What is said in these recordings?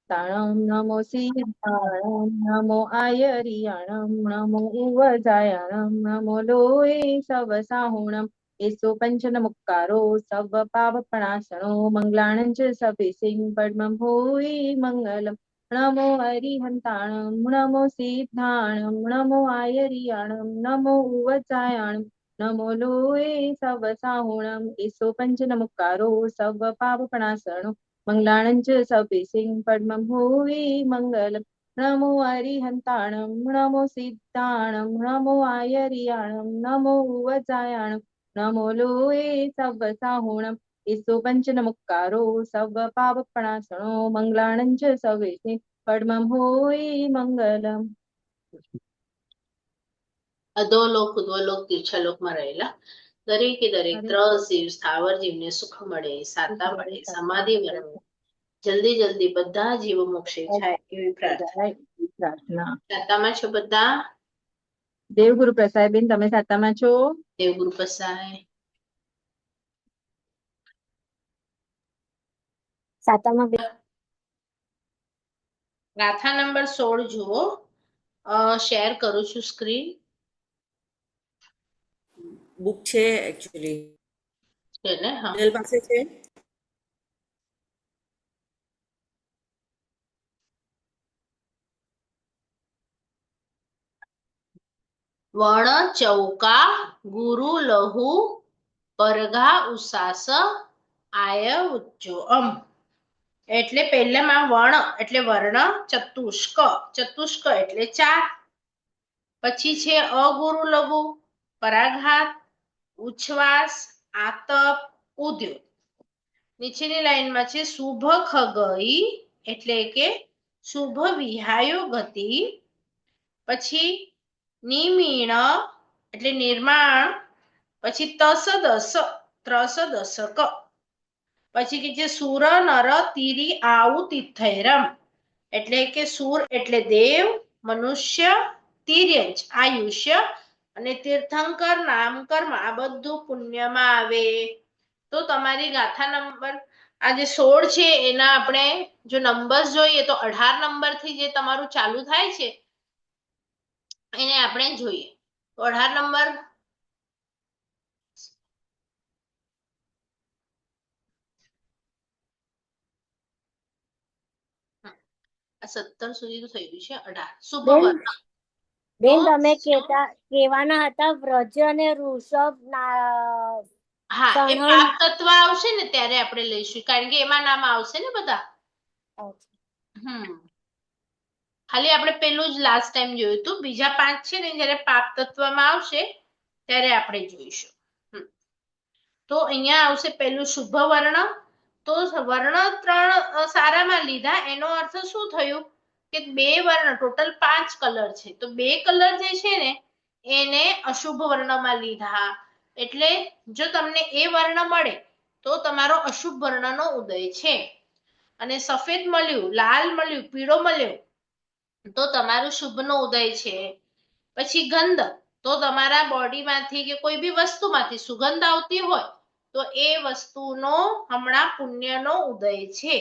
તાણમ નમો સિદ્ધાણમ નમો આયરિયાણમ નમો ઉવજાયાણમ નમો લોય serve સાહુણમ એસો પંચન મુક્કારો serve પાવપણાસણો મંગલાણં ચ સભિસિંહ પડમં ભૂય મંગલમ નમો હરિહંતાણમ નમો સિદ્ધાણમ નમો આયરિયાણમ નમો ઉવજાયાણમ નમો લોય serve સાહુણમ એસો પંચન મુક્કારો serve પાવપણાસણો મંગલાણં ચ સભિસિંહ પડમં ભૂય મંગલમ નમો હરિહંતાણમ નમો સિદ્ધાણમ નમો આયરિયાણમ નમો ઉવજાયાણમ નમો લોય serve સાહુણમ એસો પંચન મુક્કારો serve પાવપણાસણો મંગલાણં ચ સભિસિંહ પડમં ભૂય મંગલમ. અધોલોક ઉદ્વલોક તીર્છલોકમાં રહેલા દરેકે દરેક ત્રસ જીવ સ્થાવર જીવને સુખ મળે, સાતા મળે, સમાધિ મળે, જલ્દી જલ્દી બધા જીવો મોક્ષે જાય એવી પ્રાર્થના. સાતામાં છો બધા? દેવગુરુ પ્રસાદબેન, તમે સાતામાં છો? દેવગુરુ પ્રસાદ સાતામાં. ગાથા નંબર 16 જુઓ. શેર કરું છું સ્ક્રીન. બુક છે એક્ચ્યુઅલી છે ને? હા, દિલ પાસે છે. વણ ચૌકા ગુરુ લહુ પરઘા ઉસાસ આય ઉચ્ચોઅમ. એટલે પહેલામાં વણ એટલે વર્ણ, ચતુષ્ક ચતુષ્ક એટલે 4, પછી છે અગુરુ લઘુ પરાઘાત ઉચ્છ્વાસ આતપ ઉદ્યોગ. નીચેની લાઈનમાં છે શુભ ખગઈ એટલે કે શુભ વિહાયો ગતિ, પછી નિમીણ એટલે નિર્માણ, પછી તસ દસ ત્રસ દશક, પછી કે છે સુર નર તીરી આવું તિથૈરમ એટલે કે સુર એટલે દેવ, મનુષ્ય, તિર્યંચ આયુષ્ય અને તીર્થંકર નામકર્મ આ બધું પુણ્યમાં આવે. તો તમારી ગાથા નંબર આ જે 16 છે એના આપણે જો નંબર્સ જોઈએ તો 18 નંબર થી જે તમારું ચાલુ થાય છે એને આપણે જોઈએ. તો 18 નંબર આ 17 સુધી તો થઈ ગયું છે. 18 શુભ વર્ણ. બેન તમે કેવાના હતા વ્રજ અને ઋષભ હા, એ પાપ તત્વ આવશે ને ત્યારે આપણે લઈશું, કારણ કે એમાં નામ આવશે ને બધા. ખાલી આપણે પેલું જ લાસ્ટ ટાઈમ જોયું હતું, બીજા 5 છે ને જ્યારે પાપ તત્વમાં આવશે ત્યારે આપણે જોઈશું. તો અહીંયા આવશે પેલું શુભ વર્ણ. તો વર્ણ 3 સારામાં લીધા એનો અર્થ શું થયું કે 2 વર્ણ ટોટલ 5 કલર છે, તો 2 કલર જે છે ને એને અશુભ વર્ણમાં લીધા. એટલે જો તમને એ વર્ણ મળે તો તમારો અશુભ વર્ણનો ઉદય છે, અને સફેદ મળ્યું, લાલ મળ્યું, પીળો મળ્યો તો તમારું શુભનો ઉદય છે. પછી ગંધ, તો તમારા બોડીમાંથી કે કોઈ બી વસ્તુમાંથી સુગંધ આવતી હોય તો એ વસ્તુનો હમણાં પુણ્યનો ઉદય છે.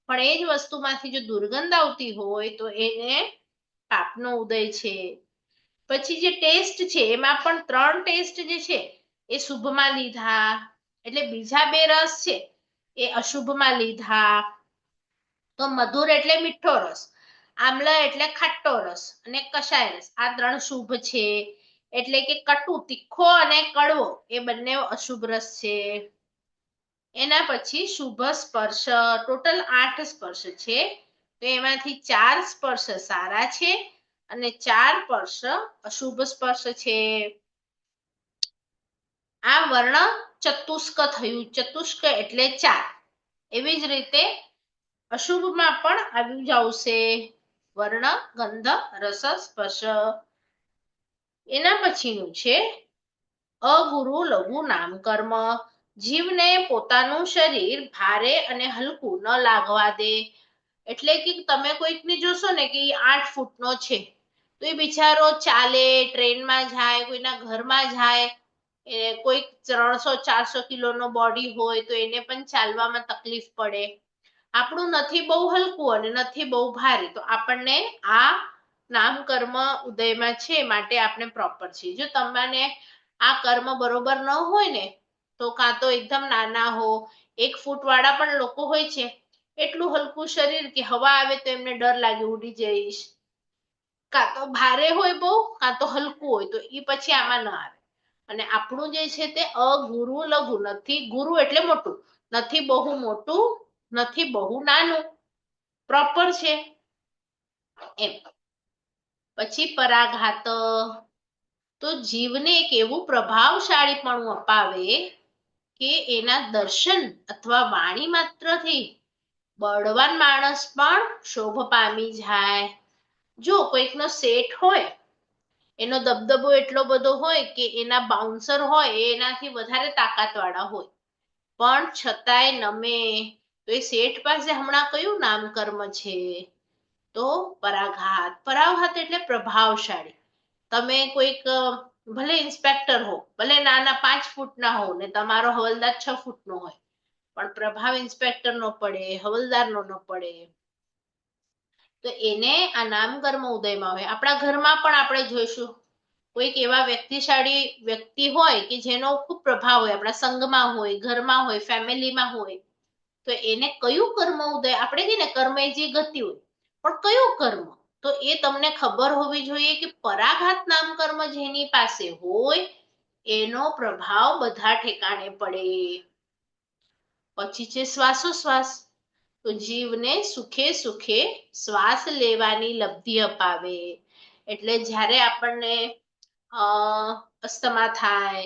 પણ એ જ વસ્તુમાંથી જો દુર્ગંધ આવતી હોય તો એને પાપનો ઉદય છે. પછી જે ટેસ્ટ છે એમાં પણ 3 ટેસ્ટ જે છે એ શુભમાં લીધા, એટલે બીજા 2 રસ છે એ અશુભમાં લીધા. તો મધુર એટલે મીઠો રસ, આમ્લ એટલે ખાટો રસ, અને કષાય રસ આ 3 શુભ છે. એટલે કે કટુ, તીખો અને કડવો એ બંને અશુભ રસ છે. એના પછી શુભ સ્પર્શ, ટોટલ 8 સ્પર્શ છે, તો એમાંથી 4 સ્પર્શ સારા છે અને 4 સ્પર્શ અશુભ સ્પર્શ છે. આ વર્ણ ચતુષ્ક થયું, ચતુષ્ક એટલે 4. એવી જ રીતે અશુભમાં પણ આવી આવશે વર્ણ, ગંધ, રસ, સ્પર્શ. એના પછીનું છે અગુરુ લઘુ નામકર્મ. જીવને પોતાનું શરીર ભારે અને હલકું ન લાગવા દે. એટલે કે તમે કોઈકને જોશો ને કે 8 ફૂટનો છે તો એ બિચારો ચાલે, ટ્રેનમાં જાય, કોઈના ઘરમાં જાય, કોઈ 300-400 કિલોનો બોડી હોય તો એને પણ ચાલવામાં તકલીફ પડે. આપણું નથી બહુ હલકું અને નથી બહુ ભારે, તો આપણને આ નામ કર્મ ઉદયમાં છે માટે આપણે પ્રોપર છીએ. જો તમને આ કર્મ બરોબર ન હોય ને, તો કાં તો એકદમ નાના હો, 1 ફૂટ વાળા પણ લોકો હોય છે, એટલું હલકું શરીર કે હવા આવે તો એમને ડર લાગે ઉડી જઈશ, કાં તો ભારે હોય બહુ, કાં તો હલકું હોય, તો એ પછી આમાં ન આવે. અને આપણું જે છે તે અગુરુ લઘુ, નથી ગુરુ એટલે મોટું, નથી બહુ મોટું, નથી બહુ નાનું, પ્રોપર છે એમ. પછી પરાઘાત, તો જીવને એક એવું પ્રભાવશાળીપણું અપાવે કે એના દર્શન અથવા વાણી માત્રથી બળવાન માણસ પણ શોભ પામી જાય. જો કોઈકનો શેઠ હોય, એનો દબદબો એટલો બધો હોય કે એના બાઉન્સર હોય એ એનાથી વધારે તાકાત વાળા હોય, પણ છતાંય નમે. તો એ શેઠ પાસે હમણાં કયું નામ કર્મ છે? તો પરાઘાત. પરાઘાત એટલે પ્રભાવશાળી. તમે કોઈક ભલે ઇન્સ્પેક્ટર હો, ભલે નાના 5 ફૂટના હો ને તમારો હવલદાર 6 ફૂટનો હોય, પણ પ્રભાવ ઇન્સ્પેક્ટર નો પડે, હવલદાર નો ન પડે, તો એને આ નામ કર્મ ઉદયમાં હોય. આપણા ઘરમાં પણ આપણે જોઈશું કોઈક એવા વ્યક્તિશાળી વ્યક્તિ હોય કે જેનો ખૂબ પ્રભાવ હોય, આપણા સંઘમાં હોય, ઘરમાં હોય, ફેમિલીમાં હોય, તો એને કયું કર્મ ઉદય, આપણે કહીએ ને કર્મ એ જે ગતિ હોય, પણ કયું કર્મ? તો એ તમને ખબર હોવી જોઈએ કે પરાઘાત નામ કર્મ જેની પાસે હોય એનો પ્રભાવ બધા ઠેકાણે પડે. પછી છે શ્વાસોશ્વાસ, તો જીવને સુખે સુખે શ્વાસ લેવાની લબ્ધિ અપાવે. એટલે જ્યારે આપણને અસ્થમા થાય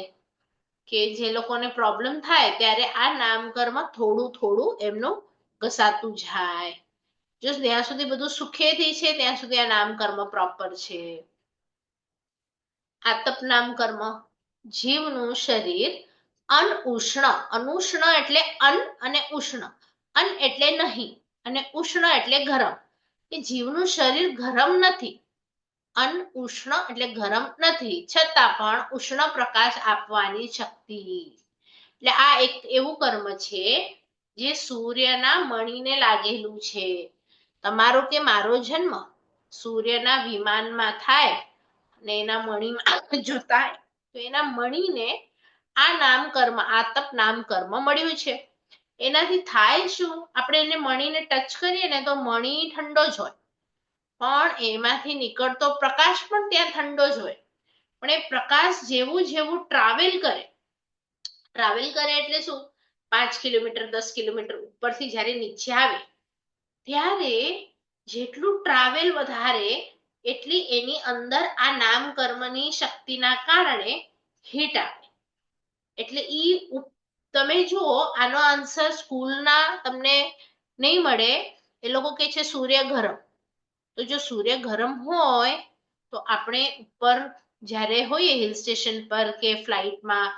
કે જે લોકોને પ્રોબ્લેમ થાય, ત્યારે આ નામ કર્મ થોડું થોડું એમનું ઘસાતું જાય. જો ત્યાં સુધી બધું સુખેથી છે ત્યાં સુધી આ નામ કર્મ પ્રોપર છે. આતપ નામ કર્મ, જીવનું શરીર અનઉષ્ણ, અનુષ્ણ એટલે અન અને ઉષ્ણ, અન એટલે નહીં અને ઉષ્ણ એટલે ગરમ, કે જીવનું શરીર ગરમ નથી, અનઉષ્ણ એટલે ગરમ નથી, છતાં પણ ઉષ્ણ પ્રકાશ આપવાની શક્તિ. એટલે આ એક એવું કર્મ છે જે સૂર્યના મણીને લાગેલું છે. તમારો કે મારો જન્મ સૂર્યના વિમાનમાં થાય અને એના મણીમાં જો થાય, તો એના મણીને આ નામ કર્મ, આતપ નામ કર્મ મળ્યું છે. એનાથી થાય શું? આપણે એને મણીને ટચ કરીએ ને તો મણી ઠંડો જ હોય, પણ એમાંથી નીકળતો પ્રકાશ પણ ત્યાં ઠંડો જ હોય. પણ એ પ્રકાશ જેવું જેવું ટ્રાવેલ કરે એટલે શું, 5 કિલોમીટર 10 કિલોમીટર ઉપરથી જ્યારે નીચે આવે, ત્યારે જેટલું ટ્રાવેલ વધારે એટલી એની અંદર આ નામ કર્મની શક્તિના કારણે હીટ આવે. એટલે તમે જુઓ, આનો આન્સર સ્કૂલના તમને નહીં મળે. એ લોકો કે છે સૂર્ય ગરમ. તો જો સૂર્ય ગરમ હોય તો આપણે ઉપર જ્યારે હોઈએ હિલ સ્ટેશન પર કે ફ્લાઇટમાં,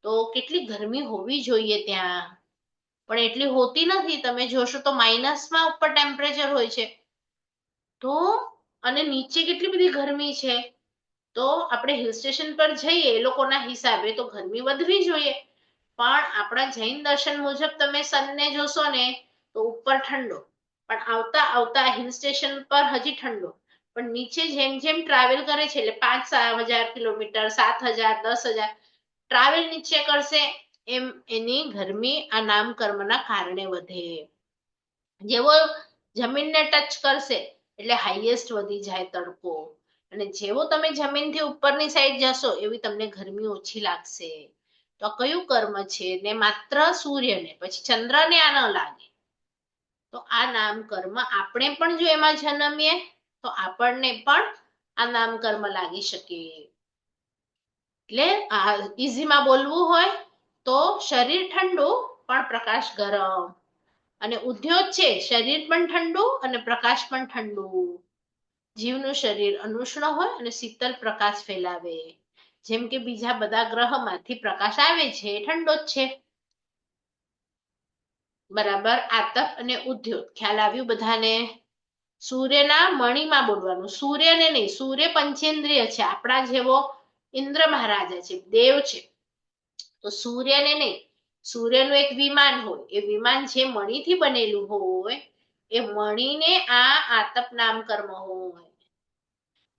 તો કેટલી ગરમી હોવી જોઈએ ત્યાં, પણ એટલી હોતી નથી. તમે જોશો તો માઇનસમાં ઉપર ટેમ્પરેચર હોય છે. તો અને નીચે કેટલી બધી ગરમી છે. તો આપણે હિલ સ્ટેશન પર જઈએ એ લોકોના હિસાબે તો ગરમી વધવી જોઈએ, પણ આપણા જૈન દર્શન મુજબ તમે સનને જોશો ને તો ઉપર ઠંડો, પણ આવતા આવતા હિલ સ્ટેશન પર હજી ઠંડો, પણ નીચે જેમ જેમ ટ્રાવેલ કરે છે, એટલે 5,000 કિલોમીટર, 7,000, 10,000 ટ્રાવેલ નીચે કરશે, એમ એની ગરમી આ નામ કર્મના કારણે વધે. જેવો જમીનને ટચ કરશે એટલે હાઈએસ્ટ વધી જાય તડકો, અને જેવો તમે જમીનથી ઉપરની સાઈડ જશો એવી તમને ગરમી ઓછી લાગશે. તો આ કયું કર્મ છે? ને માત્ર સૂર્યને, પછી ચંદ્રને આ ન લાગે. તો આ નામ કર્મ આપણે પણ જો એમાં જન્મીએ તો આપણને પણ આ નામ કર્મ લાગી શકે. એટલે આ ઈઝીમાં બોલવું હોય તો શરીર ઠંડુ પણ પ્રકાશ ગરમ, અને ઉદ્યોગ છે શરીર પણ ઠંડુ અને પ્રકાશ પણ ઠંડુ. જીવનું શરીર અનુષ્ણ હોય અને શીતળ પ્રકાશ ફેલાવે. જેમ કે બીજા બધા ગ્રહમાંથી પ્રકાશ આવે છે એ ઠંડો જ છે. બરાબર. આતપ અને ઉદ્યોગ ખ્યાલ આવ્યું બધાને? સૂર્યના મણીમાં બોલવાનું, સૂર્યને નહીં. સૂર્ય પંચેન્દ્રિય છે, આપણા જેવો ઇન્દ્ર મહારાજા છે, દેવ છે. તો સૂર્યને નહીં, સૂર્યનું એક વિમાન હોય, એ વિમાન જે મણીથી બનેલું હોય એ મણીને આ આતપ નામ કર્મ હોય.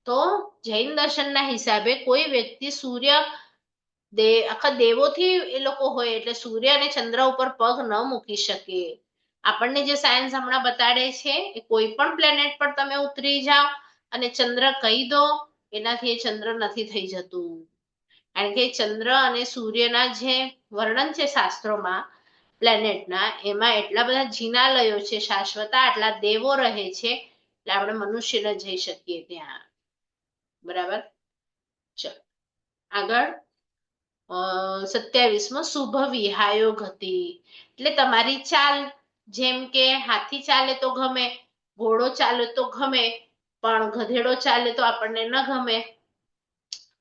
તો જૈન દર્શનના હિસાબે કોઈ વ્યક્તિ સૂર્ય આખા દેવોથી એ લોકો હોય એટલે સૂર્ય અને ચંદ્ર ઉપર પગ ન મૂકી શકે. આપણને જે સાયન્સ હમણાં બતાડે છે એ કોઈ પણ પ્લેનેટ પર તમે ઉતરી જાઓ અને ચંદ્ર કહી દો, એનાથી એ ચંદ્ર નથી થઈ જતું. કારણ કે ચંદ્ર અને સૂર્યના જે વર્ણન છે શાસ્ત્રોમાં પ્લેનેટના, એમાં એટલા બધા જિનાલયો છે શાશ્વતા, આટલા દેવો રહે છે, એટલે આપણે મનુષ્ય ન જઈ શકીએ ત્યાં. બરાબર. ચલો આગળ 27મો શુભ વિહાયો ગતિ, એટલે તમારી ચાલ, જેમ કે હાથી ચાલે તો ગમે, ઘોડો ચાલે તો ગમે, પણ ગધેડો ચાલે તો આપણને ન ગમે.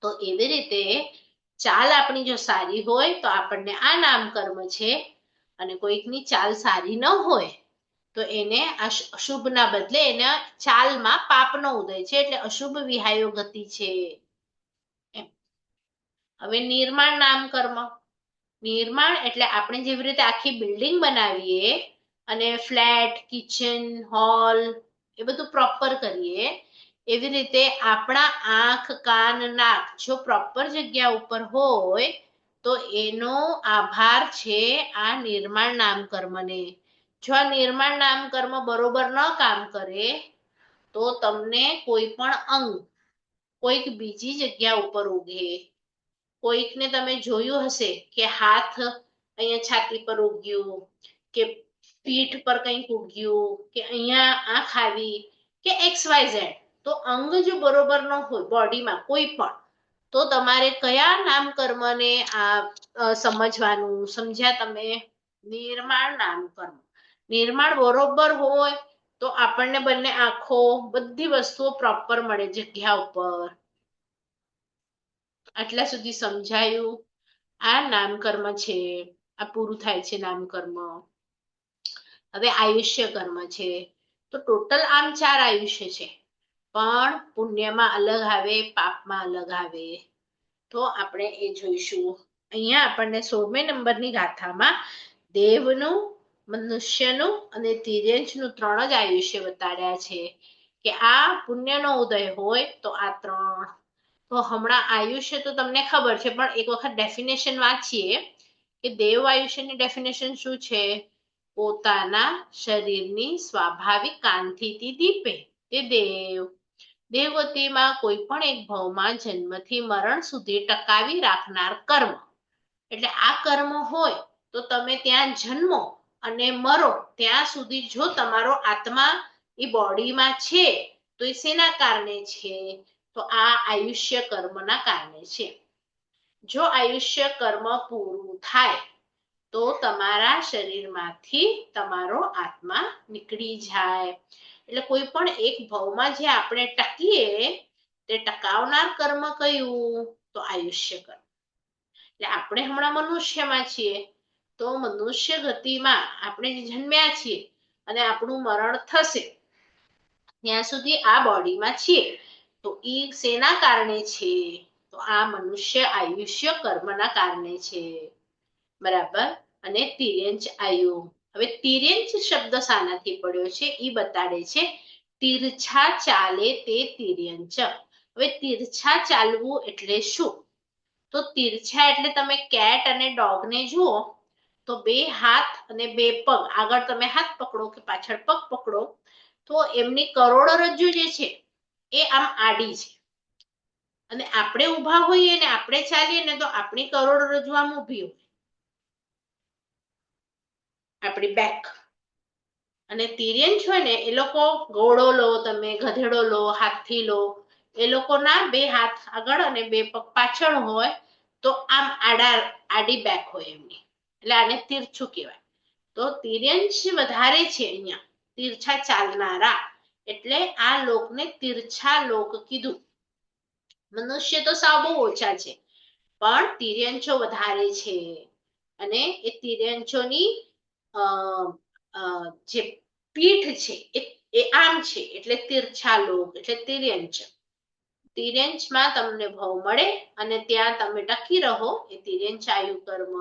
તો એવી રીતે ચાલ આપણી જો સારી હોય તો આપણને આ નામ કર્મ છે, અને કોઈકની ચાલ સારી ન હોય તો એને અશુભ ના બદલે એના ચાલમાં પાપનો ઉદય છે, એટલે અશુભ વિહાયો ગતિ છે. હવે નિર્માણ નામ કર્મ. નિર્માણ એટલે આપણે જેવી રીતે આખી બિલ્ડિંગ બનાવીએ અને ફ્લેટ, કિચન, હોલ એ બધું પ્રોપર કરીએ, એવી રીતે આપણા આંખ, કાન, નાક જો પ્રોપર જગ્યા ઉપર હોય તો એનો આભાર છે આ નિર્માણ નામ કર્મને. જો આ નિર્માણ નામ કર્મ બરોબર ન કામ કરે તો તમને કોઈ પણ અંગ કોઈક બીજી જગ્યા ઉપર ઉગે. કોઈકને તમે જોયું હશે કે હાથ અહીંયા છાતી પર ઉગ્યું, કે પીઠ પર કંઈક ઉગ્યું, કે અહીંયા આંખ આવી, કે XYZ. તો અંગ જો બરોબર ન હોય બોડીમાં કોઈ પણ, તો તમારે કયા નામ કર્મને સમજવાનું? સમજ્યા તમે? નિર્માણ નામ કર્મ. નિર્માણ બરોબર હોય તો આપણને બંને આંખો, બધી વસ્તુઓ પ્રોપર મળે જગ્યા ઉપર. આટલા સુધી સમજાયું? આ નામકર્મ છે, આ પૂરું થાય છે નામકર્મ. હવે આયુષ્ય કર્મ છે. તો ટોટલ આમ 4 આયુષ્ય છે, પણ પુણ્યમાં અલગ આવે, પાપમાં અલગ આવે. તો આપણે એ જોઈશું. અહીંયા આપણને 16મે નંબરની ગાથામાં દેવનું, મનુષ્યનું અને તિર્યંચનું 3 જ આયુષ્ય બતાડ્યા છે, કે આ પુણ્યનો ઉદય હોય તો આ 3. તો હમણાં આયુષ્ય તો તમને ખબર છે, પણ એક વખત ડેફિનેશન વાંચીએ કે દેવ આયુષ્યની ડેફિનેશન શું છે? પોતાના શરીરની સ્વાભાવિક કાંતિથી દીપે તે દેવ. દેવગતિમાં કોઈ પણ એક ભવમાં જન્મથી મરણ સુધી ટકાવી રાખનાર કર્મ. એટલે આ કર્મ હોય તો તમે ત્યાં જન્મો અને મરો ત્યાં સુધી જો તમારો આત્મા એ બોડીમાં છે તો એ શેના કારણે છે? તો આ આયુષ્ય કર્મના કારણે છે. જો આયુષ્ય કર્મ પૂરું થાય તો તમારા શરીરમાંથી તમારો આત્મા નીકળી જાય. એટલે કોઈ પણ એક ભવમાં જે આપણે ટકીએ તે ટકાવનાર કર્મ કયું? તો આયુષ્ય કર્મ. એટલે આપણે હમણાં મનુષ્યમાં છીએ, તો મનુષ્ય ગતિમાં આપણે જન્મ્યા છીએ અને આપણું મરણ થશે ત્યાં સુધી આ બોડીમાં છીએ, તો એ શેના કારણે છે? તો આ મનુષ્ય આયુષ્ય કર્મના કારણે છે. બરાબર. અને તિર્યંચ આયુ. હવે તિર્યંચ શબ્દ શાનાથી પડ્યો છે એ બતાડે છે. તિરછા ચાલે તે તિર્યંચ. હવે તિરછા ચાલવું એટલે શું? તો તિરછા એટલે તમે કેટ અને ડોગને જુઓ તો 2 હાથ અને 2 પગ, આગળ તમે હાથ પકડો કે પાછળ પગ પકડો તો એમની કરોડરજ્જુ જે છે એ આમ આડી છે, અને આપણે ઊભા હોઈએ ને આપણે ચાલીએ ને તો આપણી કરોડરજ્જુ આમ ઊભી હોય, આપણી બેક. અને તિર્યંચ હોય ને એ લોકો, ઘોડો લો તમે, ગધેડો લો, હાથી લો, એ લોકોના 2 હાથ આગળ અને 2 પગ પાછળ હોય તો આમ આડી બેક હોય એમની, એટલે આને તિરછું કહેવાય. તો તિર્યંચ વધારે છે અહીંયા, તિરછા ચાલનારા, એટલે આ લોકને તિરછા લોક કીધું. મનુષ્ય તો સાવ બહુ ઓછા છે, પણ તિર્યંચો વધારે છે. અને એ તિર્યંચોની જે પીઠ છે એ આમ છે, એટલે તિરછા લોક, એટલે તિર્યંચ. તિર્યંચમાં તમને ભવ મળે અને ત્યાં તમે ટકી રહો, એ તિર્યંચ આયુ કર્મ.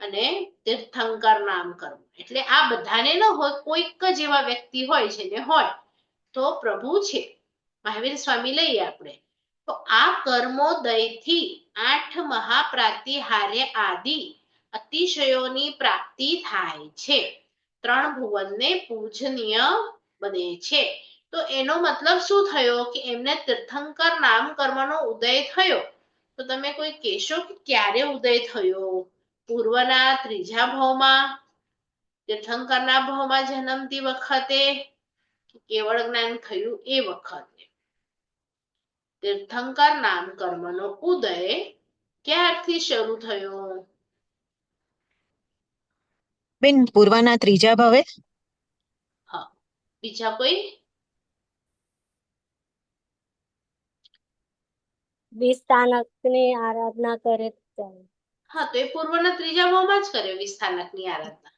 અને તીર્થંકર નામ કર્મ. એટલે આ બધાને ન હોય, કોઈક જ એવા વ્યક્તિ હોય છે ને હોય તો પ્રભુ છે મહાવીર સ્વામી લઈએ આપણે, તો આ કર્મોદયથી 8 મહાપ્રાતિહાર્ય આદિ અતિશયોની પ્રાપ્તિ થાય છે, 3 ભુવનને પૂજનીય બને છે. તો એનો મતલબ શું થયો કે એમને તીર્થંકર નામ કર્મનો ઉદય થયો. તો તમે કોઈ કહેશો કે ક્યારે ઉદય થયો? પૂર્વના 3જા ભાવમાં, તીર્થંકરના ભાવમાં જન્મતી વખતે, કેવળ જ્ઞાન થયું એ વખતે? તીર્થંકર નામ કર્મનો ઉદય ક્યારથી શરૂ થયો? બેન પૂર્વના 3જા ભાવે. હા, બીજા કોઈ? વિસ્તાનકની આરાધના કરે ત્યારે. હા, તો એ પૂર્વના 3જા ભાવમાં જ કરે વિસ્થાનકની આરાધના.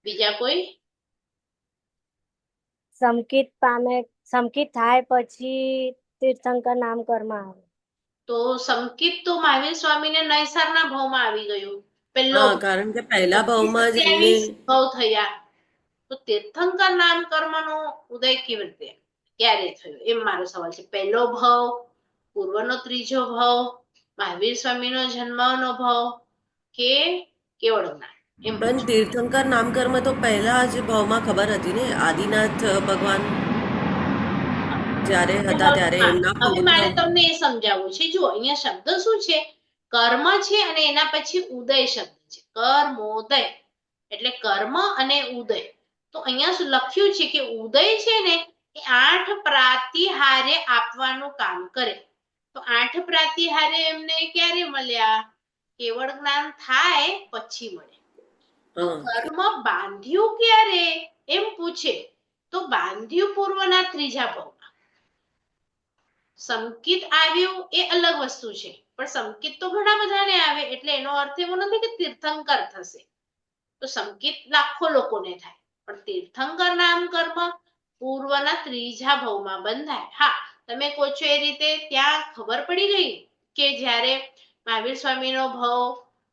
બીજા કોઈ? સમકિત થાય પછી તીર્થંકર નામ કર્મ આવે. તો સંકિત તો મહાવીર સ્વામીને નૈસારના ભાવમાં આવી ગયું, પહેલો હા, કારણ કે પહેલા ભાવમાં જ 27 ભાવ થયા. તો તીર્થંકર નામ કર્મનો ઉદય કેવી રીતે, ક્યારે થયો, એમ મારો સવાલ છે. પહેલો ભાવ, પૂર્વનો 3જો ભાવ, મહાવીર સ્વામીનો જન્મનો ભાવ કે કેવળ જ્ઞાન? એમ પણ તીર્થંકર નામકર્મ તો પહેલા જ ભાવમાં ખબર હતી ને. આદિનાથ ભગવાન જ્યારે હતા ત્યારે એમના હવે મારે પૌત્ર. તમને એ સમજાવવું છે. જો અહીંયા શબ્દ શું છે? કર્મ છે અને એના પછી ઉદય શબ્દ છે, કર્મોદય એટલે કર્મ અને ઉદય. તો અહીંયા શું લખ્યું છે કે ઉદય છે ને એ 8 પ્રાતિહાર્ય આપવાનું કામ કરે. તો 8 પ્રાતિહાર્ય એમને ક્યારે મળ્યા? કેવળ જ્ઞાન થાય પછી મળે. તો કર્મ બાંધ્યું ક્યારે એમ પૂછે તો બાંધ્યું પૂર્વના 3જા ભાવમાં. સંકિત આવ્યું એ અલગ વસ્તુ છે, પણ સંકિત તો ઘણા બધાને આવે, એટલે એનો અર્થ એવો નથી કે તીર્થંકર થશે. તો સંકિત લાખો લોકોને થાય, પણ તીર્થંકર નામ કર્મ પૂર્વના 3જા ભાવમાં બંધાય. હા, તમે કહો છો એ રીતે ત્યાં ખબર પડી ગઈ કે જ્યારે મહાવીર સ્વામીનો ભાવ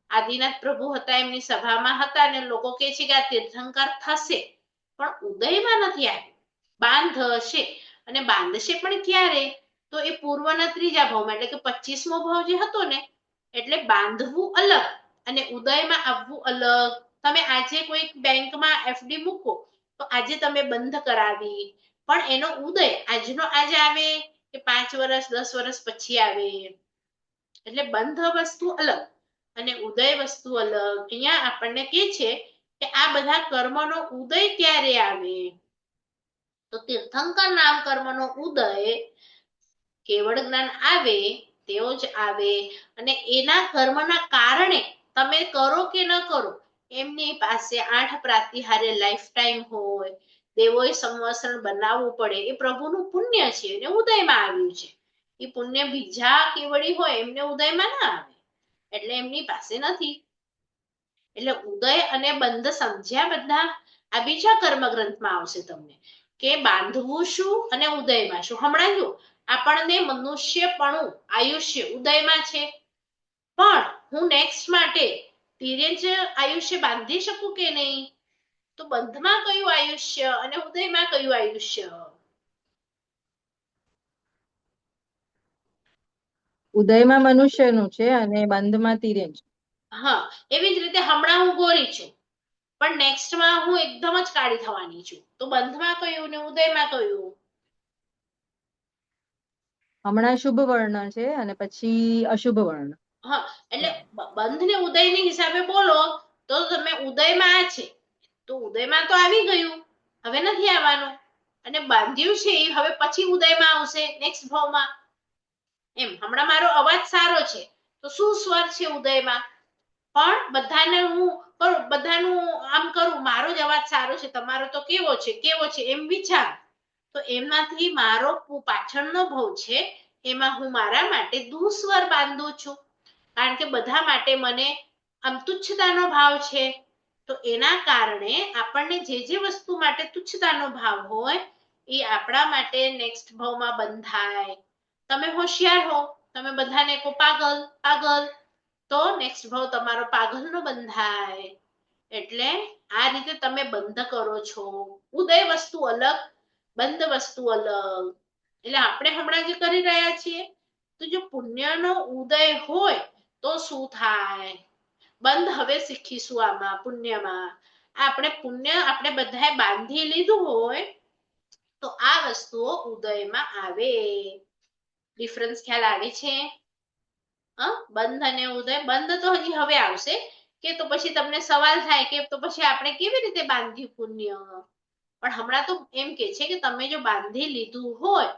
આદિનાથ પ્રભુ હતા, એમની સભામાં હતા અને લોકો કહે છે કે આ તીર્થંકર થશે, પણ ઉદયમાં નથી આવ્યું, બાંધશે. અને બાંધશે પણ ક્યારે? તો એ પૂર્વના 3જા ભાવમાં, એટલે કે 25મો ભાવ જે હતો ને, એટલે બાંધવું અલગ અને ઉદયમાં આવવું અલગ. તમે આજે કોઈ બેંકમાં એફડી મૂકો તો આજે તમે બંધ કરાવી, પણ એનો ઉદય આજનો આજ આવે કે 5 વર્ષ 10 વર્ષ પછી આવે. એટલે બંધ વસ્તુ અલગ અને ઉદય વસ્તુ અલગ. અહીંયા આપણને કહે છે કે આ બધા કર્મનો ઉદય ક્યારે આવે? તો તીર્થંકર નામ કર્મનો ઉદય કેવળ જ્ઞાન આવે તેઓ જ આવે. અને એના કર્મના કારણે તમે કરો કે ન કરો, એમની પાસે 8 પ્રાતિહાર્ય લાઈફ ટાઈમ હોય, દેવોએ સંવત્સર બનાવવું પડે, એ પ્રભુનું પુણ્ય છે અને ઉદયમાં આવ્યું છે. એ પુણ્ય બીજા કેવડી હોય એમને ઉદયમાં ના આવે, એટલે એમની પાસે નથી. એટલે ઉદય અને બંધ સમજ્યા બધા? આ બીજા કર્મ ગ્રંથમાં આવશે તમને કે બાંધવું શું અને ઉદયમાં શું. હમણાં જો આપણને મનુષ્યપણું આયુષ્ય ઉદયમાં છે, પણ હું નેક્સ્ટ માટે તિર્યંચ આયુષ્ય બાંધી શકું કે નહીં? તો બંધમાં કયું આયુષ્ય અને ઉદયમાં કયું આયુષ્ય? ઉદયમાં મનુષ્યનું છે અને બંધમાં તિર્યંચ. હા, એવી જ રીતે હમણાં હું ગોરી છું, પણ નેક્સ્ટમાં હું એકદમ જ કાળી થવાની છું, તો બંધમાં કયું ને ઉદયમાં કયું? હમણાં શુભ વર્ણ છે અને પછી અશુભ વર્ણ. હા, એટલે બંધ ને ઉદયની હિસાબે બોલો તો તમે ઉદયમાં આ છે તો ઉદયમાં તો આવી ગયું, હવે નથી આવવાનું. અને બાંધ્યું છે એ હવે પછી ઉદયમાં આવશે નેક્સ્ટ ભાવમાં. એમ હમણાં મારો અવાજ સારો છે તો શું સ્વર છે ઉદયમાં, પણ બધાને હું બધાનું આમ કરું, મારો જ અવાજ સારો છે, તમારો તો કેવો છે એમ વિચાર, તો એમાંથી મારો પાછળનો ભાવ છે એમાં હું મારા માટે દુસ્વર બાંધું છું, કારણ કે બધા માટે મને આમ તુચ્છતાનો ભાવ છે. તો એના કારણે આપણને જે વસ્તુ માટે તુચ્છતાનો ભાવ હોય એ આપણા માટે નેક્સ્ટ ભાવમાં બંધાય. તમે હોશિયાર હો, તમે બધાને કહો પાગલ પાગલ, તો નેક્સ્ટ ભાવ તમારો પાઘલનો બંધાય. એટલે આ રીતે તમે બંધ કરો છો. ઉદય વસ્તુ અલગ, બંધ વસ્તુ અલગ. એટલે આપણે હમણાં જે કરી રહ્યા છીએ, તો જો પુણ્યનો ઉદય હોય તો શું થાય? બંધ હવે શીખીશું આમાં પુણ્યમાં. આપણે પુણ્ય આપણે બધાએ બાંધી લીધું હોય તો આ વસ્તુઓ ઉદયમાં આવે. ડિફરન્સ ખ્યાલ આવે છે? બંધ અને ઉદય. બંધ તો હજી હવે આવશે, કે તો પછી તમને સવાલ થાય કે તો પછી આપણે કેવી રીતે બાંધ્યું પુણ્ય? પણ હમણાં તો એમ કે છે કે તમે જો બાંધી લીધું હોય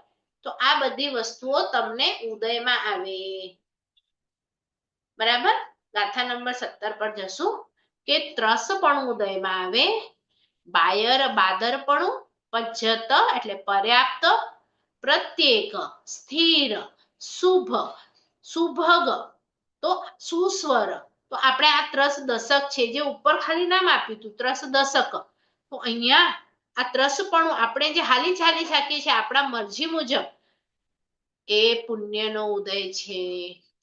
તો આ બધી વસ્તુઓ તમને ઉદયમાં આવે. બરાબર? ગાથા નંબર 17 પર જશું કે ત્રસપણું ઉદયમાં આવે, બાદરપણું, પજ્જત એટલે પર્યાપ્ત, પ્રત્યેક, સ્થિર, શુભ, સુભગ, તો સુસ્વર. તો આપણે આ ત્રસ દશક છે જે ઉપર ખાલી નામ આપ્યું હતું ત્રસ દશક, તો અહીંયા આ ત્રસપણું આપણે જે હાલી ચાલી શકીએ છીએ આપણા મરજી મુજબ, એ પુણ્યનો ઉદય છે.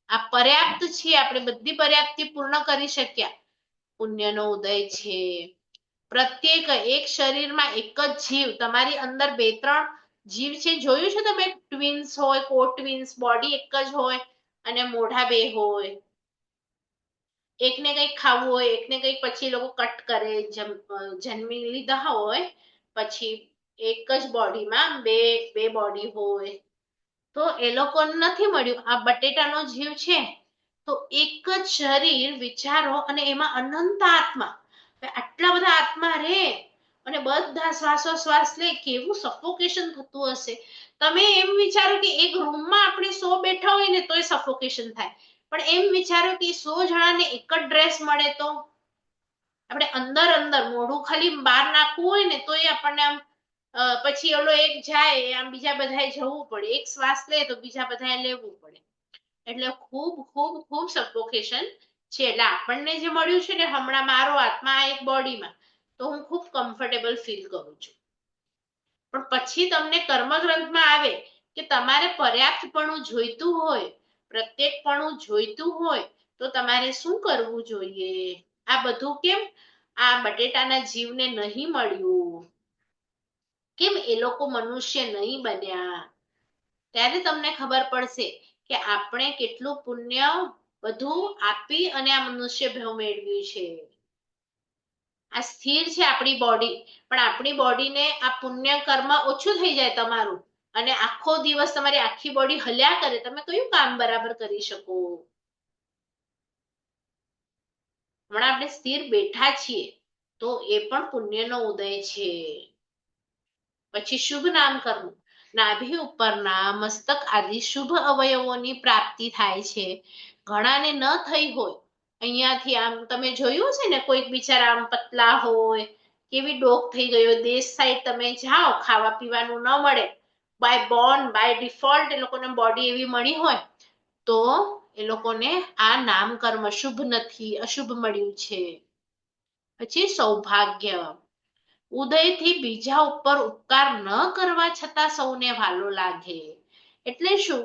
આ પર્યાપ્ત છે, આપણે બધી પર્યાપ્તિ પૂર્ણ કરી શક્યા, પુણ્યનો ઉદય છે. પ્રત્યેક એક શરીરમાં એક જ જીવ, તમારી અંદર 2-3 જીવ છે, જોયું છે તમે? ટ્વિન્સ હોય, કો ટ્વિન્સ, બોડી એક જ હોય અને મોઢા 2 હોય. એકને કંઈક ખાવું હોય, એકને કંઈક પછી લોકો કટ કરે, જન્મી લીધા હોય પછી એક જ બોડીમાં બે બોડી હોય. તો એ લોકોને નથી મળ્યું. આ બટેટાનો જીવ છે તો એક જ શરીર વિચારો, અને એમાં અનંત આત્મા, આટલા બધા આત્મા રે અને બધા શ્વાસોશ્વાસ લે, કેવું સફોકેશન થતું હશે. તમે એમ વિચારો કે એક રૂમમાં આપણે 100 બેઠા હોય ને તોય સફોકેશન થાય, પણ એમ વિચારો કે 100 જણાને એક જ ડ્રેસ મળે તો આપણે અંદર મોઢું ખાલી બહાર નાખવું હોય ને તોય આપણને આમ પછી ઓલો એક જાય આમ બીજા બધાએ જવું પડે, એક શ્વાસ લે તો બીજા બધાએ લેવું પડે. એટલે ખૂબ ખૂબ ખૂબ સફોકેશન છે. એટલે આપણને જે મળ્યું છે ને હમણાં મારો આત્મા એક બોડીમાં, તો હું ખૂબ કમ્ફર્ટેબલ ફીલ કરું છું. પણ પછી તમને કર્મગ્રંથમાં આવે કે તમારે પર્યાપ્તપણું જોઈતું હોય, પ્રત્યેકપણું જોઈતું હોય, તો તમારે શું કરવું જોઈએ? આ બધું કેમ આ બટેટાના જીવને નહીં મળ્યું? કેમ એ લોકો મનુષ્ય નહીં બન્યા? ત્યારે તમને ખબર પડશે કે આપણે કેટલું પુણ્ય બધું આપી અને આ મનુષ્ય ભાવ મેળવ્યું છે. આ સ્થિર છે આપણી બોડી, પણ આપણી બોડીને આ પુણ્ય કર્મ ઓછું થઈ જાય તમારું, અને આખો દિવસ તમારી આખી બોડી હલ્યા કરે, તમે કયું કામ બરાબર કરી શકો? હમણાં આપણે સ્થિર બેઠા છીએ તો એ પણ પુણ્યનો ઉદય છે. પછી શુભ નામકર્મ, નાભી ઉપરના મસ્તક આદિ શુભ અવયવોની પ્રાપ્તિ થાય છે. ઘણાને ન થઈ હોય, અહીંયાથી આમ તમે જોયું છે ને, કોઈક બિચારા આમ પતલા હોય, કેવી ડોક થઈ ગયો, દેશ સાઈડ તમે જાઓ, ખાવા પીવાનું ન મળે, બાય ડિફોલ્ટ એ લોકોને બોડી એવી મળી હોય, તો એ લોકોને આ નામકર્મ શુભ નથી, અશુભ મળ્યું છે. પછી સૌભાગ્ય, ઉદયથી બીજા ઉપર ઉપકાર ન કરવા છતાં સૌને ભાલો લાગે. એટલે શું?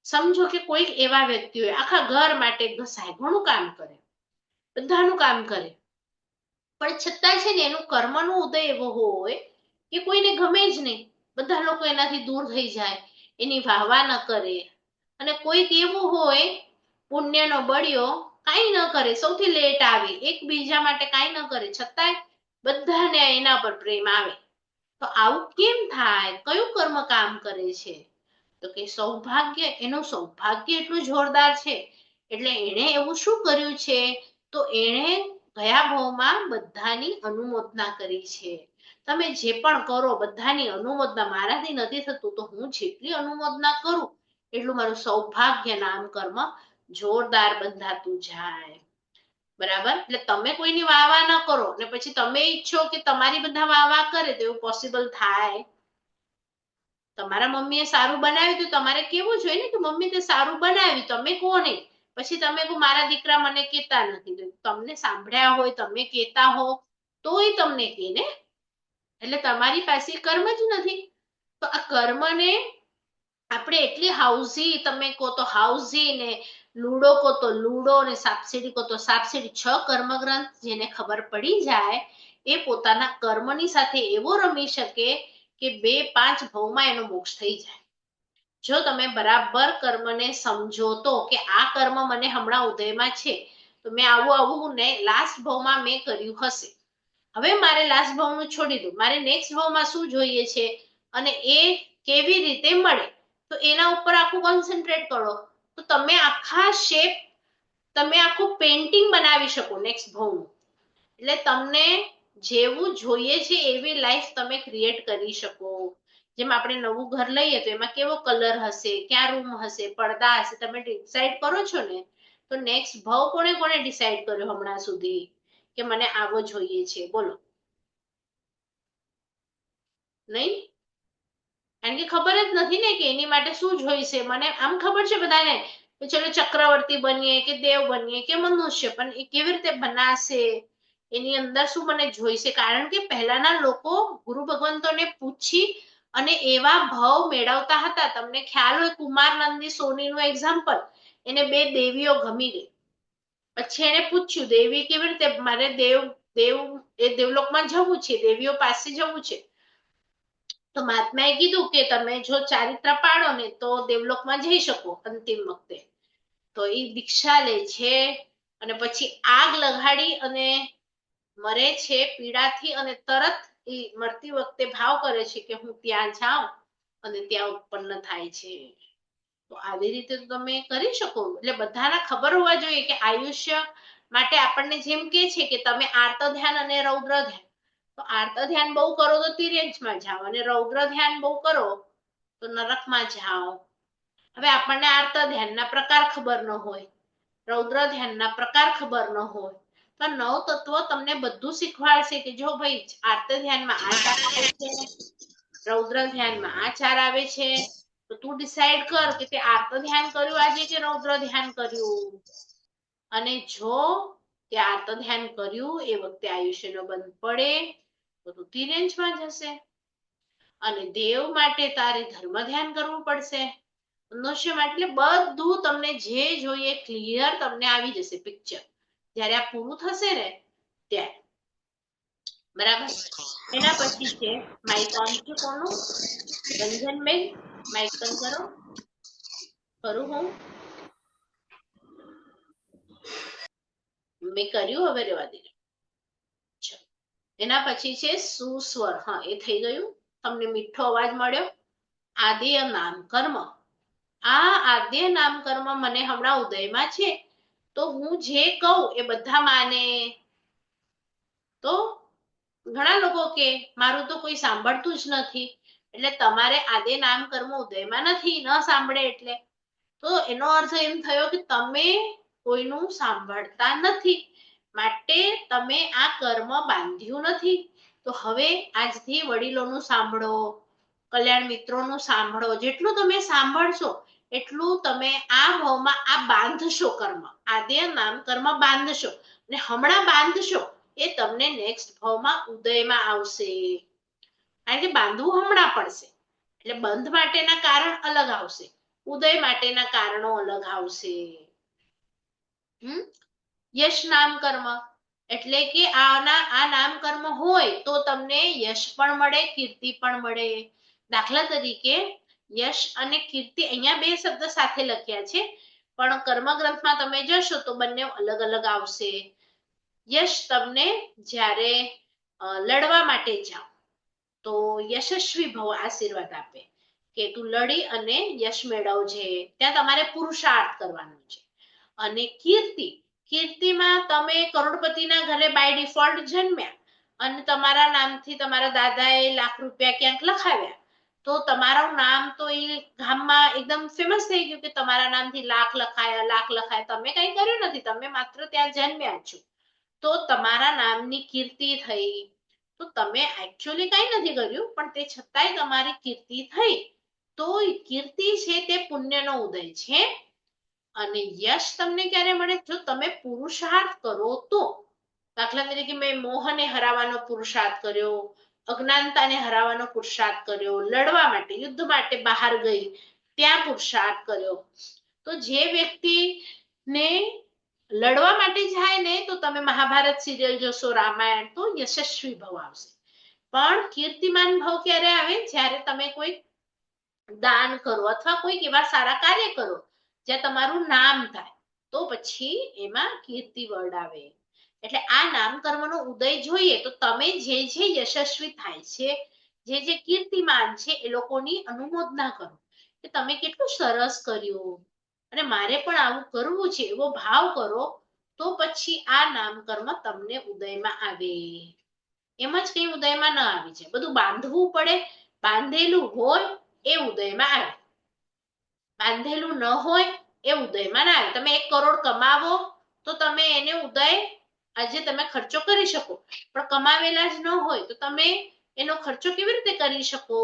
સમજો કે કોઈક એવા વ્યક્તિ હોય આખા ઘર માટે ઘણું કામ કરે, બધાનું કામ કરે, પણ છતાં છે ને એનું કર્મનો ઉદય એવો હોય કે કોઈને ગમે જ નહીં, બધા લોકો એનાથી દૂર થઈ જાય, એની વાહવા ન કરે. અને કોઈક એવું હોય પુણ્યનો બળિયો, કાંઈ ન કરે, સૌથી લેટ આવે, એકબીજા માટે કાંઈ ન કરે, છતાંય બધાને એના પર પ્રેમ આવે. તો આવું કેમ થાય? કયું કર્મ કામ કરે છે? તો કે સૌભાગ્ય. એનું સૌભાગ્ય એટલું જોરદાર છે. એટલે એણે એવું શું કર્યું છે? તો એણે ગયા ભાવમાં બધાની અનુમોદના કરી છે. તમે જે પણ કરો બધાની અનુમોદના, મારાથી નથી થતું તો હું જેટલી અનુમોદના કરું એટલું મારું સૌભાગ્ય નામ કર્મ જોરદાર બંધાતું જાય. બરાબર? એટલે તમે કોઈની વાહ ન કરો ને પછી તમે ઈચ્છો કે તમારી બધા વાહ કરે, તો એવું પોસિબલ થાય? તમારા મમ્મીએ સારું બનાવ્યું તો તમારે કેવું જોઈએ ને કે મમ્મી તે સારું બનાવ્યું, તમે કોને? પછી તમે કહો મારા દીકરા મને કહેતા નથી, તો તમને સાંભળ્યા હોય, તમે કહેતા હો તોય તમને કહે ને. એટલે તમારી પાસે કર્મ જ નથી. તો આ કર્મને આપણે એટલી હાઉઝી, તમે કહો તો હાઉઝી ને લૂડો કો તો લૂડો અને સાપસીડી કો તો સાપસીડી. 6 કર્મગ્રંથ જેને ખબર પડી જાય એ પોતાના કર્મની સાથે એવો રમી શકે કે 2-5 ભવમાં એનો મોક્ષ થઈ જાય. જો તમે બરાબર કર્મને સમજો તો કે આ કર્મ મને હમણાં ઉદયમાં છે, તો મેં આવું ને લાસ્ટ ભાવમાં મેં કર્યું હશે. હવે મારે લાસ્ટ ભાવનું છોડી દઉં, મારે નેક્સ્ટ ભાવમાં શું જોઈએ છે અને એ કેવી રીતે મળે, તો એના ઉપર આખું કોન્સન્ટ્રેટ કરો. તો તમે આખા શેપ, તમે આખું પેન્ટિંગ બનાવી શકો નેક્સ્ટ ભાવનું. એટલે તમને જેવું જોઈએ છે એવી લાઈફ તમે ક્રિએટ કરી શકો. જેમ આપણે નવું ઘર લઈએ તો એમાં કેવો કલર હશે, ક્યાં રૂમ હશે, પડદા હશે, તમે ડિસાઈડ કરો છો ને. તો નેક્સ્ટ ભાવ કોણે ડિસાઈડ કર્યો હમણાં સુધી કે મને આવો જોઈએ છે? બોલો. નહીં? કારણ કે ખબર જ નથી ને કે એની માટે શું જોઈશે. મને આમ ખબર છે બધાને કે ચલો ચક્રવર્તી બનીએ કે દેવ બનીએ કે મનુષ્ય, પણ એ કેવી રીતે બનાશે, એની અંદર શું મને જોઈશે? કારણ કે પહેલાના લોકો ગુરુ ભગવંતોને પૂછી અને એવા ભાવ મેળવતા હતા. તમને ખ્યાલ હોય કુમારનંદની સોનીનું એક્ઝામ્પલ, એને 2 દેવીઓ ગમી ગઈ. પછી એને પૂછ્યું દેવી કેવી રીતે, મારે દેવલોકમાં જવું છે, દેવીઓ પાસે જવું છે. તો મહાત્માએ કીધું કે તમે જો ચારિત્ર પાડો ને તો દેવલોકમાં જઈ શકો અંતિમ વખતે. તો એ દીક્ષા લે છે અને પછી આગ લગાડી અને મરે છે પીડાથી, અને તરત એ મરતી વખતે ભાવ કરે છે કે હું ત્યાં જાઉં, અને ત્યાં ઉત્પન્ન થાય છે. તો આવી રીતે તમે કરી શકો. એટલે બધાના ખબર હોવા જોઈએ કે આયુષ્ય માટે આપણને જેમ કે છે કે તમે આર્ત ધ્યાન અને રૌદ્ર ધ્યાન, તો આર્ત ધ્યાન બહુ કરો તો તિર્યંશમાં જાઓ, અને રૌદ્ર ધ્યાન બહુ કરો તો નરકમાં જાઓ. હવે આપણને આર્ત ધ્યાનના પ્રકાર ખબર ન હોય, રૌદ્ર ધ્યાનના પ્રકાર ખબર ન હોય, તો 9 તત્વો તમને બધું શીખવાડશે કે જો ભાઈ આર્ત ધ્યાનમાં આ 4 આવે છે, રૌદ્ર ધ્યાનમાં આ 4 આવે છે, તો તું ડિસાઈડ કર કે તે આર્ત ધ્યાન કર્યું આજે કે રૌદ્ર ધ્યાન કર્યું. અને જો તે આર્ત ધ્યાન કર્યું એ વખતે આયુષ્યનો બંધ પડે તો તું તિર્યંશમાં જશે. અને દેવ માટે તારે ધર્મ ધ્યાન કરવું પડશે. મનુષ્ય માટે એટલે બધું તમને જે જોઈએ ક્લિયર તમને આવી જશે પિક્ચર, જ્યારે આ પૂરું થશે ને ત્યારે. બરાબર? એના પછી છે માઇક ઓન છે કોનું? રંજનબેન, માઇક બંધ કરો. કરું હું? મેં કર્યું, હવે રહેવા દે. એના પછી છે સુસ્વર. હા, એ થઈ ગયું. તમને મીઠો અવાજ મળ્યો. આદ્ય નામ કર્મ. આ આદ્ય નામ કર્મ મને હમણાં ઉદયમાં છે, તો હું જે કહું એ બધા માને. તો ઘણા લોકો કે મારું તો કોઈ સાંભળતું જ નથી, એટલે તમારે આદ્ય નામ કર્મ ઉદયમાં નથી, ન સાંભળે એટલે. તો એનો અર્થ એમ થયો કે તમે કોઈનું સાંભળતા નથી, માટે તમે આ કર્મ બાંધ્યું નથી. તો હવે આજથી વડીલોનું સાંભળો, કલ્યાણ મિત્રોનું સાંભળો. જેટલું તમે સાંભળશો એટલું તમે આ ભાવમાં આ બાંધશો કર્મ, આદ્ય નામ કર્મ બાંધશો. અને હમણાં બાંધશો એ તમને નેક્સ્ટ ભાવમાં ઉદયમાં આવશે. કારણ કે બાંધવું હમણાં પડશે, એટલે બંધ માટેના કારણ અલગ આવશે, ઉદય માટેના કારણો અલગ આવશે. યશ નામ કર્મ એટલે કે આ નામ કર્મ હોય તો તમને યશ પણ મળે, કીર્તિ પણ મળે. દાખલા તરીકે યશ અને કીર્તિ અહીંયા 2 શબ્દ સાથે લખ્યા છે, પણ કર્મ ગ્રંથમાં તમે જશો તો બંને અલગ અલગ આવશે. યશ તમને જ્યારે લડવા માટે જાઓ તો યશસ્વી ભવ આશીર્વાદ આપે કે તું લડી અને યશ મેળવજે, ત્યાં તમારે પુરુષાર્થ કરવાનો છે. અને કીર્તિમાં તમે કરોડપતિના ઘરે બાય ડિફોલ્ટ જન્મ્યા અને તમારા નામથી તમારા દાદાએ લાખ રૂપિયા ક્યાંક લખાવ્યા, તો તમારું નામ તો એ ગામમાં એકદમ ફેમસ થઈ ગયું કે તમારા નામથી લાખ લખાયા. તમે કઈ કર્યું નથી, તમે માત્ર ત્યાં જન્મ્યા છો, તો તમારા નામની કીર્તિ થઈ. તો તમે એકચ્યુઅલી કઈ નથી કર્યું, પણ તે છતાંય તમારી કીર્તિ થઈ. તો કીર્તિ છે તે પુણ્યનો ઉદય છે. અને યશ તમને ક્યારે મળે? જો તમે પુરુષાર્થ કરો તો. દાખલા તરીકે મેં મોહને હરાવવાનો પુરુષાર્થ કર્યો, અજ્ઞાનતાને હરાવવાનો પુરુષાર્થ કર્યો, લડવા માટે યુદ્ધ માટે બહાર ગઈ, ત્યાં પુરુષાર્થ કર્યો. તો જે વ્યક્તિ ને લડવા માટે જાય ને તો તમે મહાભારત સિરિયલ જોશો, રામાયણ, તો યશસ્વી ભવ આવશે. પણ કીર્તિમાન ભવ ક્યારે આવે? જ્યારે તમે કોઈ દાન કરો અથવા કોઈક એવા સારા કાર્ય કરો જ્યાં તમારું નામ થાય, તો પછી એમાં કીર્તિ વર્ડ આવે. એટલે આ નામ કર્મનો ઉદય જોઈએ તો તમે જે જે યશસ્વી થાય છે, જે જે કીર્તિમાન છે, એ લોકોની અનુમોદના કરો કે તમે કેટલું સરસ કર્યું અને મારે પણ આવું કરવું છે, એવો ભાવ કરો. તો પછી આ નામ કર્મ તમને ઉદયમાં આવે. એમ જ કઈ ઉદયમાં ન આવી જાય, બધું બાંધવું પડે. બાંધેલું હોય એ ઉદયમાં આવે, બાંધેલું ન હોય એ ઉદયમાં ના આવે. તમે 1 કરોડ કમાવો તો તમે એને ઉદય આજે તમે ખર્ચો કરી શકો, પણ કમાવેલા જ ન હોય તો તમે એનો ખર્ચો કેવી રીતે કરી શકો?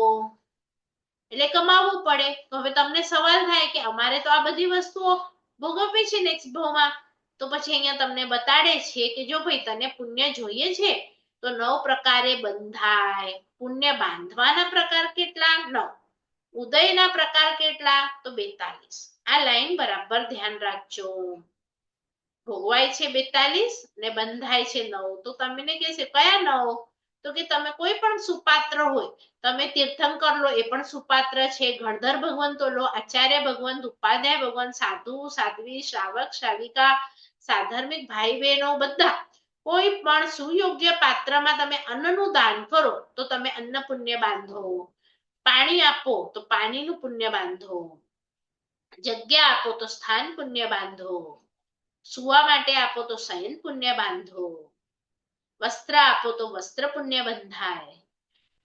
એટલે કમાવવું પડે. તો હવે તમને સવાલ થાય કે અમારે તો આ બધી વસ્તુઓ ભોગવવી છે નેક્સ્ટ ભાવમાં, તો પછી અહીંયા તમને બતાડે છે કે જો ભાઈ તને પુણ્ય જોઈએ છે તો 9 પ્રકારે બંધાય. પુણ્ય બાંધવાના પ્રકાર કેટલા? 9. ઉદયના પ્રકાર કેટલા? તો 42. આ લાઈન બરાબર ધ્યાન રાખજો. ભોગવાય છે 42 ને બંધાય છે 9. તો તમને કહેશે કયા 9? તો કે તમે કોઈ પણ સુપાત્ર હોય, તમે તીર્થંકર લો એ પણ સુપાત્ર છે, ગણધર ભગવંતો લો, આચાર્ય ભગવંત, ઉપાધ્યાય ભગવંત, સાધુ સાધ્વી, શ્રાવક શ્રાવિકા, સાધર્મિક ભાઈ બહેનો, બધા કોઈ પણ સુયોગ્ય પાત્રમાં તમે અન્નનું દાન કરો તો તમે અન્ન પુણ્ય બાંધો. પાણી આપો તો પાણીનું પુણ્ય બાંધો. જગ્યા આપો તો સ્થાન પુણ્ય બાંધો. સુવા માટે આપો તો શયન પુણ્ય બાંધો. વસ્ત્ર આપો તો વસ્ત્ર પુણ્ય બંધાય.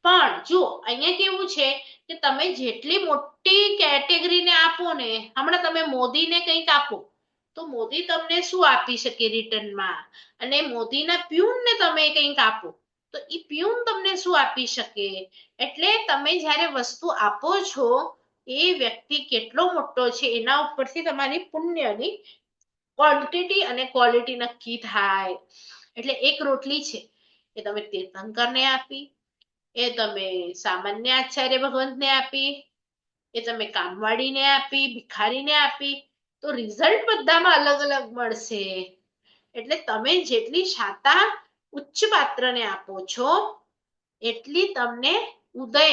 પણ જો અહીંયા કેવું છે કે તમે જેટલી મોટી કેટેગરીને આપો ને, હમણાં તમે મોદીને કંઈક આપો તો મોદી તમને શું આપી શકે રિટર્નમાં? અને મોદીના પ્યુનને તમે કંઈક આપો તો એ પ્યુન તમને શું આપી શકે? એટલે તમે જ્યારે વસ્તુ આપો છો એ વ્યક્તિ કેટલો મોટો છે એના ઉપરથી તમારી પુણ્યની ક્વોન્ટિટી અને ક્વોલિટી નક્કી થાય. એટલે 1 રોટલી છે એ તમે તીર્થંકરને આપી, એ તમે સામાન્ય આચાર્ય ભગવંતને આપી, એ તમે કામવાળીને આપી, ભિખારીને આપી, તો રિઝલ્ટ બધામાં અલગ અલગ મળશે. એટલે તમે જેટલી શાતા ઉચ્ચ પાત્રને આપો છો એટલી તમને ઉદય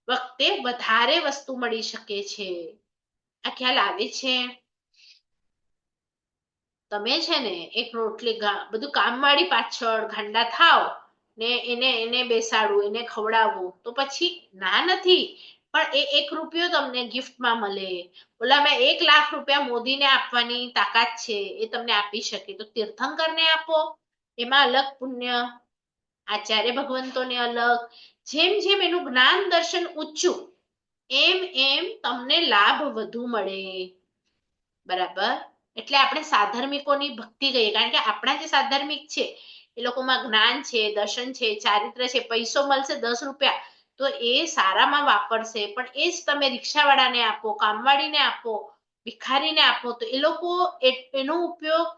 વખતે વધારે વસ્તુ મળી શકે છે. આ ખ્યાલ આવે છે? તમે છે ને 1 રોટલી બધું કામવાળી પાછળ ગાંડા થાવ ને એને બેસાડવું, એને ખવડાવવું, તો પછી ના નથી, પણ એ 1 રૂપિયો તમને ગિફ્ટમાં મળે. ઓલામાં 1 લાખ રૂપિયા મોદીને આપવાની તાકાત છે, એ તમને આપી શકે. તો તીર્થંકરને આપો એમાં અલગ પુણ્ય, આચાર્ય ભગવંતોને અલગ. જેમ જેમ એનું જ્ઞાન દર્શન ઊંચું એમ એમ તમને લાભ વધુ મળે. બરાબર? એટલે આપણે સાધર્મિકોની ભક્તિ કહીએ, કારણ કે આપણા જે સાધર્મિક છે એ લોકોમાં જ્ઞાન છે, દર્શન છે, ચારિત્ર છે. પૈસો મળશે 10 રૂપિયા તો એ સારામાં વાપરશે, પણ એ જ તમે રિક્ષાવાળાને આપો, કામવાળીને આપો, ભિખારીને આપો તો એ લોકો એનો ઉપયોગ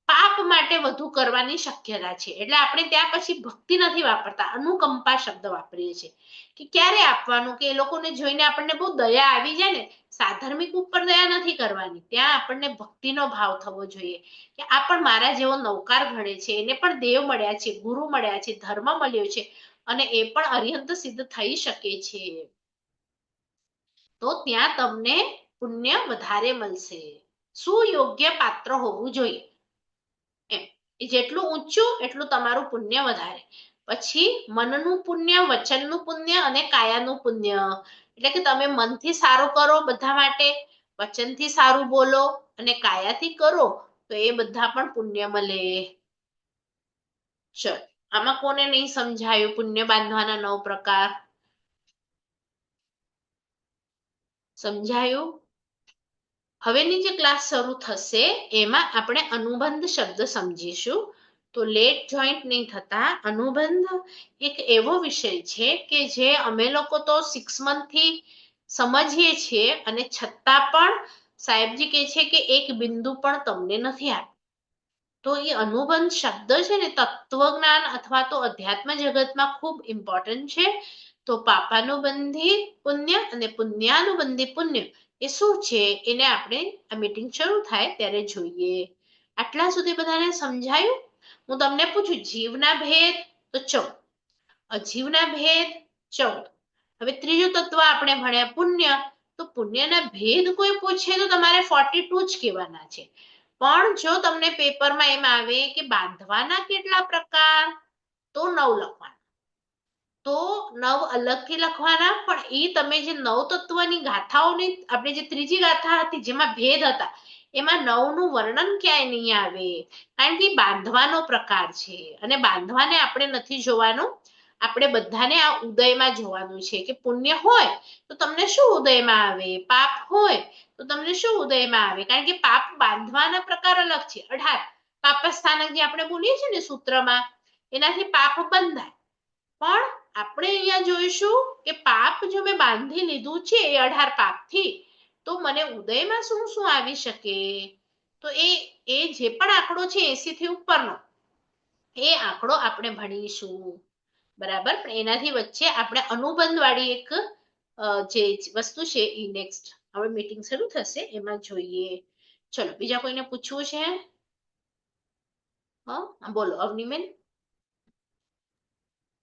પાપ માટે વધુ કરવાની શક્યતા છે. એટલે આપણે ત્યાં પછી ભક્તિ નથી વાપરતા, અનુકંપા શબ્દ વાપરીએ છીએ કે ક્યારે આપવાનું, કે એ લોકોને જોઈને આપણને બહુ દયા આવી જાય ને. સાધર્મિક ઉપર દયા નથી કરવાની, ત્યાં આપણને ભક્તિનો ભાવ થવો જોઈએ કે આ પણ મારા જેવો નૌકાર ઘડે છે, એને પણ દેવ મળ્યા છે, ગુરુ મળ્યા છે, ધર્મ મળ્યો છે અને એ પણ અરિહંત સિદ્ધ થઈ શકે છે. તો ત્યાં તમને પુણ્ય વધારે મળશે. સુયોગ્ય પાત્ર હોવું જોઈએ. એમ જેટલું ઊંચું એટલું તમારું પુણ્ય વધારે. પછી મનનું પુણ્ય, વચનનું પુણ્ય અને કાયાનું પુણ્ય. એટલે કે તમે મનથી સારું કરો બધા માટે, વચનથી સારું બોલો અને કાયાથી કરો તો એ બધા પણ પુણ્ય મળે. ચલ, આમાં કોને નહીં સમજાયું પુણ્ય બાંધવાના 9 પ્રકાર? સમજાયું? હવેની જે ક્લાસ શરૂ થશે એમાં આપણે અનુબંધ શબ્દ સમજીશું. તો લેટ જોઈન્ટ નહીં થતા. અનુબંધ એક એવો વિષય છે કે જે અમે લોકો તો 6 મંથથી સમજીએ છીએ અને છતાં પણ સાહેબજી કહે છે કે 1 બિંદુ પણ તમને નથી આપ્યું. તો એ અનુબંધ શબ્દ છે ને તત્વજ્ઞાન અથવા તો અધ્યાત્મ જગતમાં ખૂબ ઇમ્પોર્ટન્ટ છે. તો પાપાનુબંધી પુણ્ય અને પુણ્યાનુબંધી પુણ્ય એ શું છે એને આપણે આ મીટિંગ શરૂ થાય ત્યારે જોઈએ. આટલા સુધી બધાને સમજાયું? હું તમને પૂછું, જીવના ભેદ તો 14, અજીવના ભેદ 14. હવે ત્રીજું તત્વ આપણે ભણ્યા પુણ્ય. તો પુણ્યના ભેદ કોઈ પૂછે તો તમારે 42 જ કહેવાના છે. પણ જો તમને પેપરમાં એમ આવે કે બાંધવાના કેટલા પ્રકાર, તો 9 લખવાના. તો 9 અલગથી લખવાના. પણ એ તમે જે 9 તત્વની ગાથાઓની આપણે જે ત્રીજી ગાથા હતી જેમાં ભેદ હતા એમાં 9 નું વર્ણન ક્યાંય નહીં આવે, કારણ કે બાંધવાનો પ્રકાર છે અને બાંધવાને આપણે નથી જોવાનું. આપણે બધાને આ ઉદયમાં જોવાનું છે કે પુણ્ય હોય તો તમને શું ઉદયમાં આવે, પાપ હોય તો તમને શું ઉદયમાં આવે. કારણ કે પાપ બાંધવાના પ્રકાર અલગ છે. 18 પાપ સ્થાનક જે આપણે બોલીએ છીએ ને સૂત્રમાં, એનાથી પાપ બંધાય. પણ આપણે અહીંયા જોઈશું કે પાપ જો મેં બાંધી લીધું છે એ 18 પાપથી, તો મને ઉદયમાં શું શું આવી શકે. તો એ જે પણ આંકડો છે 80 થી ઉપરનો એ આંકડો આપણે ભણીશું. બરાબર. પણ એનાથી વચ્ચે આપણે અનુબંધ વાળી એક જે વસ્તુ છે એ નેક્સ્ટ હવે મીટિંગ શરૂ થશે એમાં જોઈએ. ચલો, બીજા કોઈને પૂછવું છે? બોલો અવનીબેન.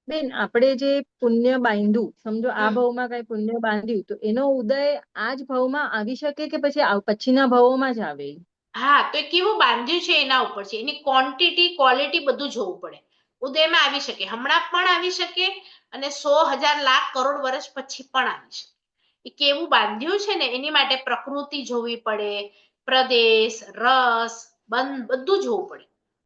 બેન, આપણે જે પુણ્ય બાંધ્યું, સમજો આ હમ. ભાવમાં કઈ પુણ્ય બાંધ્યું તો એનો ઉદય આ જ ભાવમાં આવી શકે કે પછી પછીના ભાવોમાં જ આવે? હા, તો એ કેવું બાંધ્યું છે એના ઉપર છે. એની ક્વોન્ટિટી ક્વોલિટી બધું જોવું પડે. ઉદયમાં આવી શકે, હમણાં પણ આવી શકે અને 100,000 લાખ કરોડ વર્ષ પછી પણ આવી શકે. એ કેવું બાંધ્યું છે ને એની માટે પ્રકૃતિ જોવી પડે, પ્રદેશ, રસ, બંધ બધું જોવું પડે.